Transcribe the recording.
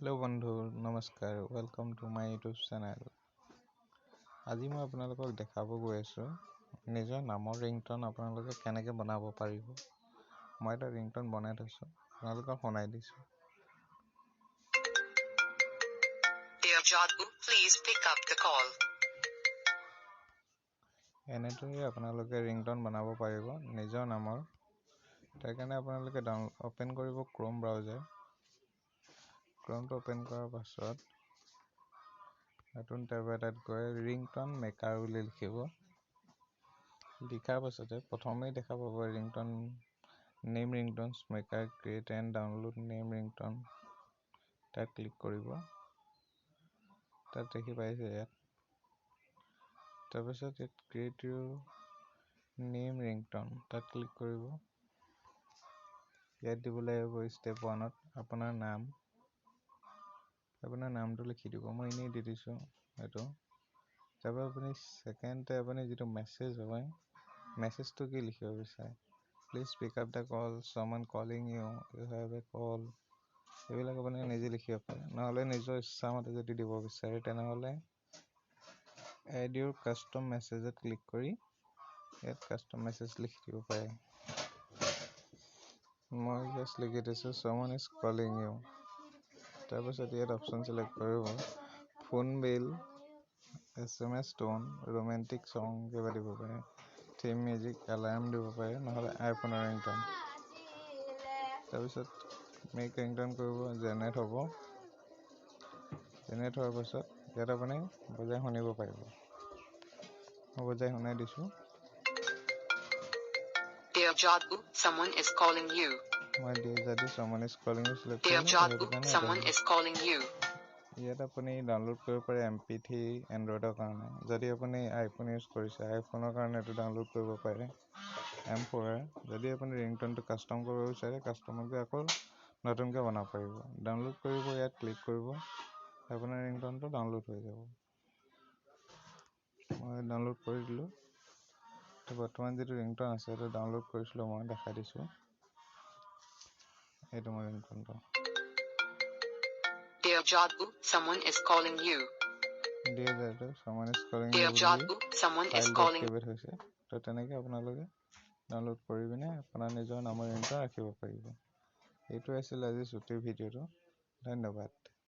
Hello बंधु नमस्कार welcome to my YouTube channel. আজি মই আপোনালোকক দেখাব গৈ আছো নিজৰ নামৰ ৰিংটোন আপোনালোকে কেনেকৈ বনাব পাৰিব। মই এটা ৰিংটোন বনাই থৈছো, আপোনালোকক শুনাই দিছো। Dear Jadbu, please pick up the call. এনেদৰে আপোনালোকে ৰিংটোন বনাব পাৰিব নিজৰ নামৰ। তাৰ কাৰণে আপোনালোকে ওপেন কৰিব ক্ৰোম ব্ৰাউজাৰ। ক্ৰোমটো ওপেন কৰাৰ পাছত নতুন টেব এটাত গৈ ringtone maker বুলি লিখিব। লিখাৰ পাছতে প্ৰথমেই দেখা পাব ringtone name ringtones maker create and download name ringtone, তাত ক্লিক কৰিব। তাত দেখি পাইছে ইয়াত তাৰপিছত ইয়াত create your name ringtone, তাত ক্লিক কৰিব। ইয়াত দিবলৈ হ'ব step 1ত আপোনাৰ নামটো লিখি দিব। মই এনেই দি দিছো এইটো। তাৰপৰা আপুনি সেকেন্ডতে আপুনি যেটো মেছেজ হয় মেছেজটো কি লিখিব বিচাৰে, please pick up the call, someone calling you, you have a call, এইবিলাক আপুনি নিজে লিখিব পাৰে। নহলে নিজৰ ইচ্ছামতে যদি দিব বিচাৰে তেনেহলে add your custom messageত ক্লিক কৰি ইয়াত custom message লিখি দিব পাৰে। মই জাষ্ট লিখি দিছো someone is calling you। তাৰপিছত ইয়াত অপশ্যন সিলেক্ট কৰিব ফোন বিল, SMS টোন, ৰোমান্টিক সং কিবা দিব পাৰে, থিম মিউজিক, এলাৰ্ম দিব পাৰে, নহলে আইফোনৰ ৰিংটোন। তাৰপিছত মেক ৰিংটোন কৰিব জেনেৰেট হ'ব। জেনেৰেট হোৱাৰ পাছত ইয়াত আপুনি বজাই শুনিব পাৰিব। মই বজাই শুনাই দিছো। Dear Jadbu, someone is calling you. মই যদি someone is calling you select Dear কৰিলো Jadbu, সেইটো কাৰণে someone is calling you. ইয়াত আপুনি ডাউনলোড কৰিব পাৰে MP3 এন্ড্ৰইডৰ কাৰণে। যদি আপুনি আইফোন ইউজ কৰিছে আইফোনৰ কাৰণে এইটো ডাউনলোড কৰিব পাৰে M4। যদি আপুনি ৰিংটোনটো কাস্টম কৰিব বিচাৰে কাস্টমকে আকৌ নতুনকৈ বনাব পাৰিব। ডাউনলোড কৰিব, ইয়াত ক্লিক কৰিব, আপোনাৰ ৰিংটোনটো ডাউনলোড হৈ যাব। মই ডাউনলোড কৰি দিলো। তো বৰ্তমান যেটো ৰিংটোন আছে এটা ডাউনলোড কৰিছিলো, মই দেখাই দিছো। এইটো মোৰ ৰিংটোনটো। Dear Jadbu, someone is calling you. Dear Jadbu, someone is calling you Dear Jadbu, someone is calling you. হৈছে। তো তেনেকৈ আপোনালোকে ডাউনলোড কৰি পিনে আপোনাৰ নিজৰ নামৰ ৰিংটোন ৰাখিব পাৰিব। এইটো আছিল আজি ছুটিৰ ভিডিঅ'টো। ধন্যবাদ।